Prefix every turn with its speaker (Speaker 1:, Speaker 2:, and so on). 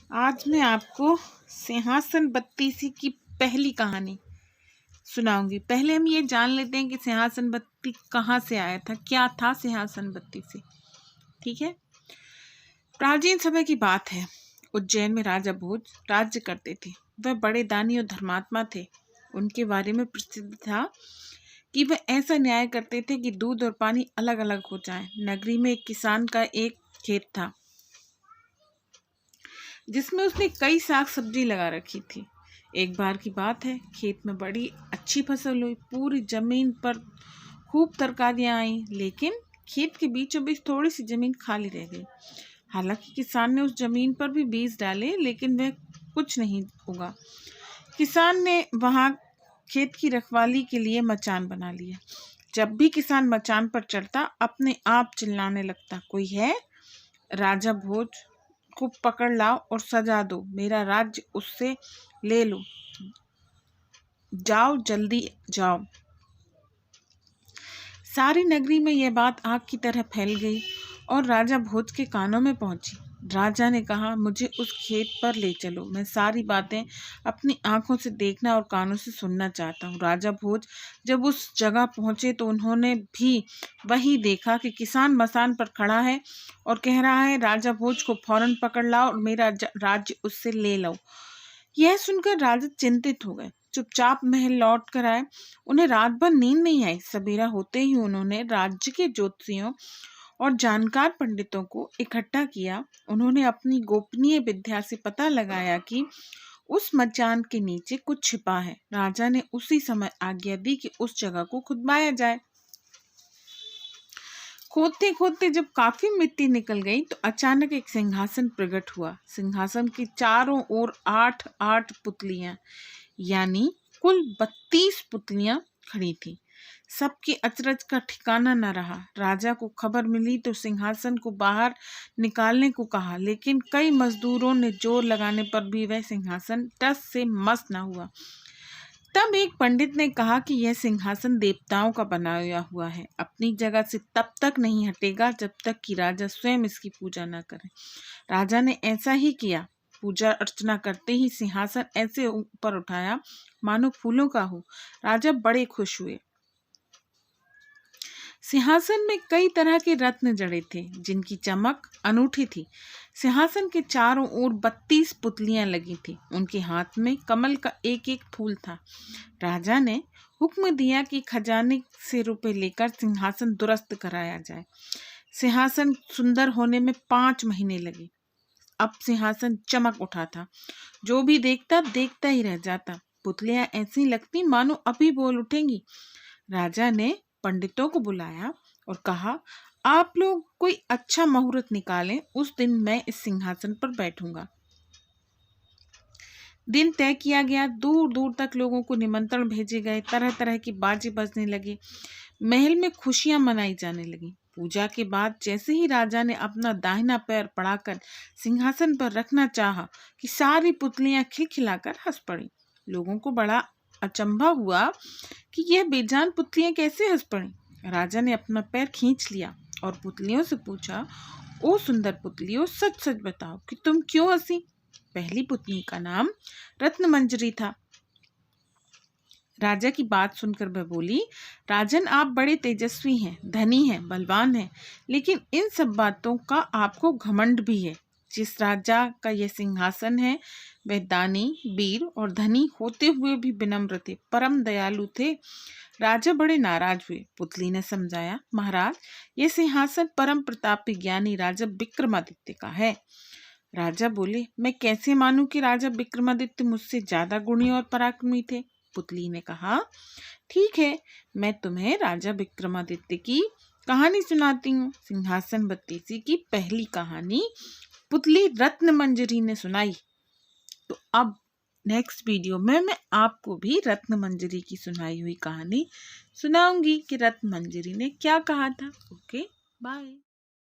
Speaker 1: आज मैं आपको सिंहासन बत्तीसी की पहली कहानी सुनाऊंगी। पहले हम ये जान लेते हैं कि सिंहासन बत्ती कहाँ से आया था, क्या था सिंहासन बत्तीसी। ठीक है। प्राचीन समय की बात है। उज्जैन में राजा भोज राज्य करते थे। वह बड़े दानी और धर्मात्मा थे। उनके बारे में प्रसिद्ध था कि वह ऐसा न्याय करते थे कि दूध और पानी अलग अलग हो जाए। नगरी में एक किसान का एक खेत था जिसमें उसने कई साग सब्जी लगा रखी थी। एक बार की बात है, खेत में बड़ी अच्छी फसल हुई। पूरी जमीन पर खूब तरकारियां आई, लेकिन खेत के बीचों बीच थोड़ी सी जमीन खाली रह गई। हालांकि किसान ने उस जमीन पर भी बीज डाले, लेकिन वह कुछ नहीं उगा। किसान ने वहां खेत की रखवाली के लिए मचान बना लिया। जब भी किसान मचान पर चढ़ता, अपने आप चिल्लाने लगता, कोई है? राजा भोज को पकड़ लाओ और सजा दो, मेरा राज्य उससे ले लो, जाओ जल्दी जाओ। सारी नगरी में यह बात आग की तरह फैल गई और राजा भोज के कानों में पहुंची। राजा ने कहा, मुझे उस खेत पर ले चलो, मैं सारी बातें अपनी आंखों से देखना और कानों से सुनना चाहता हूँ। राजा भोज जब उस जगह पहुंचे तो उन्होंने भी वही देखा कि किसान मसान पर खड़ा है और कह रहा है, राजा भोज को फौरन पकड़ लाओ और मेरा राज्य उससे ले लो। यह सुनकर राजा चिंतित हो गए। चुपचाप महल लौट कर आए। उन्हें रात भर नींद नहीं आई। सवेरा होते ही उन्होंने राज्य के ज्योतिषियों और जानकार पंडितों को इकट्ठा किया। उन्होंने अपनी गोपनीय विद्या से पता लगाया कि उस मचान के नीचे कुछ छिपा है। राजा ने उसी समय आज्ञा दी कि उस जगह को खुदवाया जाए। खोदते खोदते जब काफी मिट्टी निकल गई तो अचानक एक सिंहासन प्रकट हुआ। सिंहासन के चारों ओर 8 पुतलियां, यानी कुल 32 पुतलियां खड़ी थी। सबके अचरज का ठिकाना न रहा। राजा को खबर मिली तो सिंहासन को बाहर निकालने को कहा, लेकिन कई मजदूरों ने जोर लगाने पर भी वह सिंहासन टस से मस न हुआ। तब एक पंडित ने कहा कि यह सिंहासन देवताओं का बनाया हुआ है, अपनी जगह से तब तक नहीं हटेगा जब तक कि राजा स्वयं इसकी पूजा न करे। राजा ने ऐसा ही किया। पूजा अर्चना करते ही सिंहासन ऐसे ऊपर उठाया मानो फूलों का हो। राजा बड़े खुश हुए। सिंहासन में कई तरह के रत्न जड़े थे, जिनकी चमक अनूठी थी। सिंहासन के चारों ओर 32 पुतलियां लगी थी। उनके हाथ में कमल का एक एक फूल था। राजा ने हुक्म दिया कि खजाने से रुपए लेकर सिंहासन दुरुस्त कराया जाए। सिंहासन सुंदर होने में 5 महीने लगे। अब सिंहासन चमक उठा था। जो भी देखता देखता ही रह जाता। पुतलियां ऐसी लगती मानो अभी बोल उठेंगी। राजा ने पंडितों को बुलाया और कहा, आप लोग कोई अच्छा मुहूर्त निकालें, उस दिन मैं इस सिंहासन पर बैठूंगा। दिन तय किया गया। दूर दूर तक लोगों को निमंत्रण भेजे गए। तरह तरह की बाजे बजने लगे। महल में खुशियां मनाई जाने लगी। पूजा के बाद जैसे ही राजा ने अपना दाहिना पैर बढ़ाकर सिंहासन पर रखना चाहा कि सारी पुतलियां खिलखिलाकर हंस पड़ी। लोगों को बड़ा अचंभा हुआ कि यह बेजान पुतलियां कैसे हंस पड़ी। राजा ने अपना पैर खींच लिया और पुतलियों से पूछा, ओ सुंदर पुतलियों, सच सच बताओ कि तुम क्यों हंसी? पहली पुतली का नाम रत्न मंजरी था। राजा की बात सुनकर वह बोली, राजन, आप बड़े तेजस्वी हैं, धनी हैं, बलवान हैं, लेकिन इन सब बातों का आपको घमंड भी है। जिस राजा का यह सिंहासन है वह दानी, वीर और धनी होते हुए भी विनम्र थे, परम दयालु थे। राजा बड़े नाराज हुए। पुतली ने समझाया, महाराज, यह सिंहासन परम प्रतापी ज्ञानी राजा विक्रमादित्य का है। राजा बोले, मैं कैसे मानूं कि राजा विक्रमादित्य मुझसे ज्यादा गुणी और पराक्रमी थे? पुतली ने कहा, ठीक है, मैं तुम्हें राजा विक्रमादित्य की कहानी सुनाती हूँ। सिंहासन बत्तीसी की पहली कहानी पुतली रत्न मंजरी ने सुनाई। तो अब नेक्स्ट वीडियो में मैं आपको भी रत्न मंजरी की सुनाई हुई कहानी सुनाऊंगी कि रत्न मंजरी ने क्या कहा था। Okay, bye.